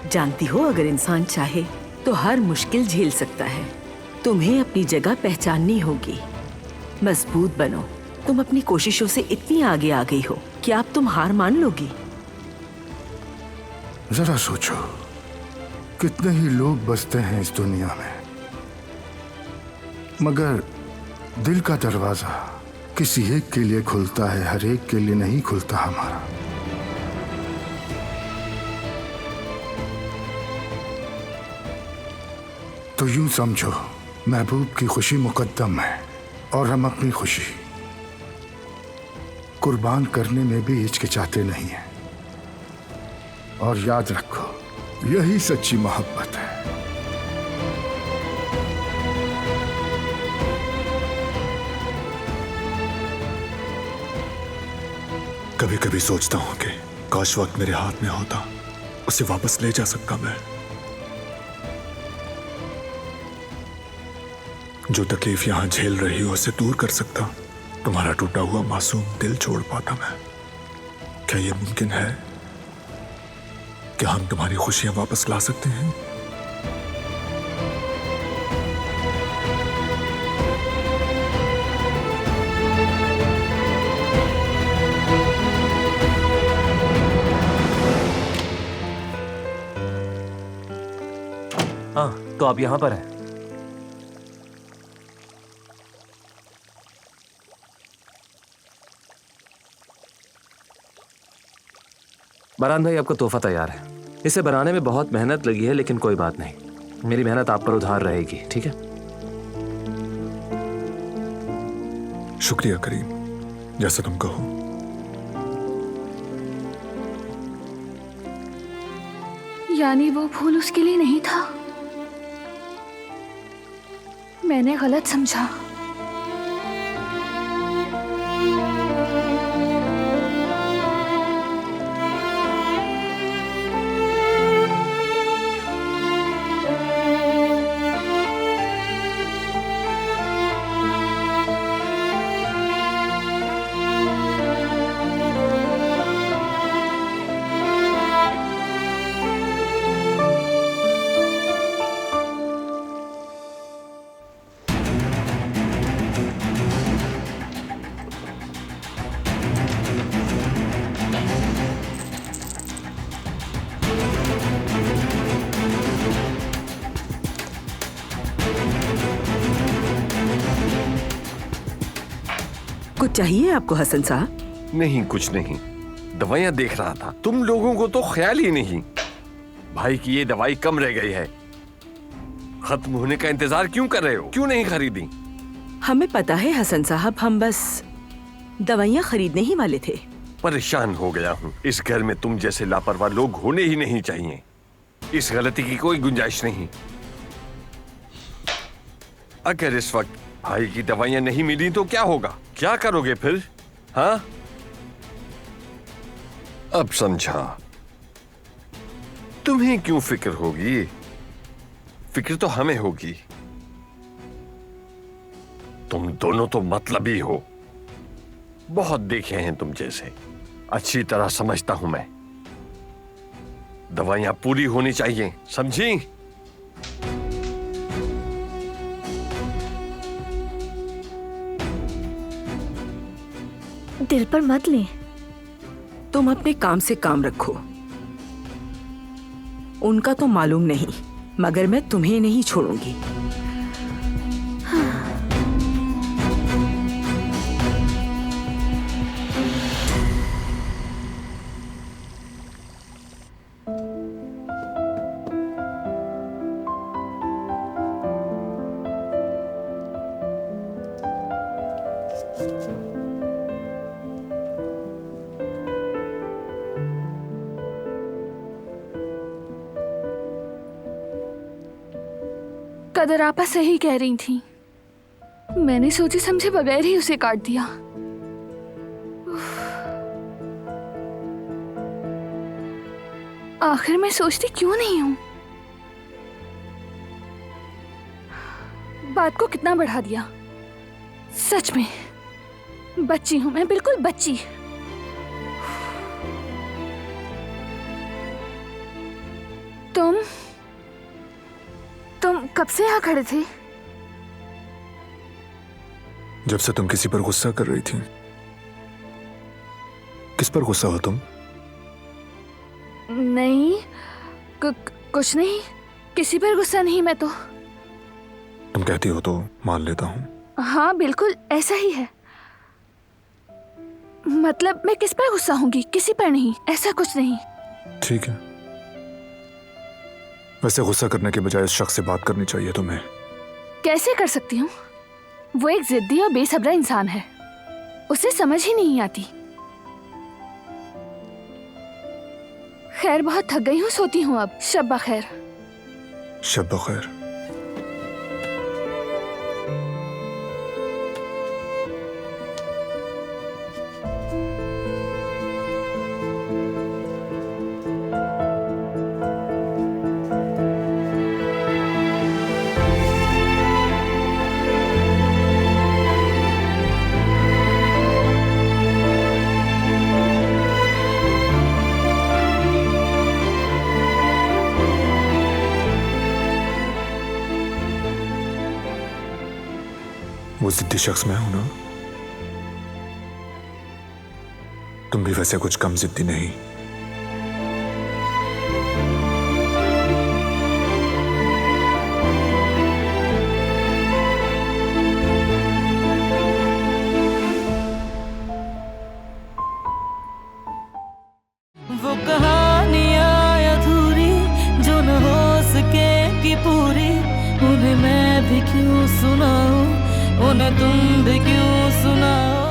जानती हो, अगर इंसान चाहे तो हर मुश्किल झेल सकता है। तुम्हें अपनी जगह पहचाननी होगी। मजबूत बनो। तुम अपनी कोशिशों से इतनी आगे आ गई हो कि अब तुम हार मान लोगी? जरा सोचो, कितने ही लोग बसते हैं इस दुनिया में, मगर दिल का दरवाजा किसी एक के लिए खुलता है, हर एक के लिए नहीं खुलता हमारा। तो यूं समझो, महबूब की खुशी मुकद्दम है और हम अपनी खुशी कुर्बान करने में भी हिचकिचाते नहीं हैं। और याद रखो, यही सच्ची मोहब्बत है। कभी कभी सोचता हूं कि काश वक्त मेरे हाथ में होता, उसे वापस ले जा सकता मैं। जो तकलीफ यहां झेल रही हो उसे दूर कर सकता, तुम्हारा टूटा हुआ मासूम दिल छोड़ पाता मैं। क्या यह मुमकिन है कि हम तुम्हारी खुशियां वापस ला सकते हैं? हाँ, तो आप यहां पर हैं। बरहान भाई, आपका तोहफा तैयार है। इसे बनाने में बहुत मेहनत लगी है, लेकिन कोई बात नहीं, मेरी मेहनत आप पर उधार रहेगी, ठीक है? शुक्रिया करीम, जैसा तुम कहो। यानी वो फूल उसके लिए नहीं था? मैंने गलत समझा। कुछ चाहिए आपको हसन साहब? नहीं, कुछ नहीं, दवाइयां देख रहा था। तुम लोगों को तो ख्याल ही नहीं, भाई की ये दवाई कम रह गई है। खत्म होने का इंतजार क्यों कर रहे हो? क्यों नहीं खरीदी? हमें पता है हसन साहब, हम बस दवाइयाँ खरीदने ही वाले थे। परेशान हो गया हूँ। इस घर में तुम जैसे लापरवाह लोग होने ही नहीं चाहिए। इस गलती की कोई गुंजाइश नहीं। अगर इस वक्त भाई की दवाइयां नहीं मिली तो क्या होगा? क्या करोगे फिर? हाँ, अब समझा। तुम्हें क्यों फिक्र होगी? फिक्र तो हमें होगी। तुम दोनों तो मतलबी हो। बहुत देखे हैं तुम जैसे। अच्छी तरह समझता हूं मैं। दवाइयां पूरी होनी चाहिए, समझी? दिल पर मत ले। तुम अपने काम से काम रखो। उनका तो मालूम नहीं, मगर मैं तुम्हें नहीं छोड़ूंगी। कदर आपा सही कह रही थी। मैंने सोचे समझे बगैर ही उसे काट दिया। आखिर मैं सोचती क्यों नहीं हूं? बात को कितना बढ़ा दिया। सच में बच्ची हूं मैं, बिल्कुल बच्ची। तुम कब से यहाँ खड़े थे? जब से तुम किसी पर गुस्सा कर रही थी। किस पर गुस्सा हो तुम? नहीं, कुछ नहीं, किसी पर गुस्सा नहीं। मैं तो तुम कहती हो तो मान लेता हूँ। हाँ बिल्कुल ऐसा ही है। मतलब मैं किस पर गुस्सा होंगी? किसी पर नहीं, ऐसा कुछ नहीं। ठीक है, वैसे गुस्सा करने के बजाय इस शख्स से बात करनी चाहिए तुम्हें। कैसे कर सकती हूँ? वो एक जिद्दी और बेसब्रा इंसान है, उसे समझ ही नहीं आती। खैर बहुत थक गई हूँ, सोती हूँ अब। शब बखैर। शब बखैर। वो जिद्दी शख्स मैं हूं ना? तुम भी वैसे कुछ कम जिद्दी नहीं। वो कहानियां अधूरी जो न हो सके कि पूरी, उन्हें मैं भी क्यों सुनाऊं, उन्हें तुम भी क्यों सुनाओ।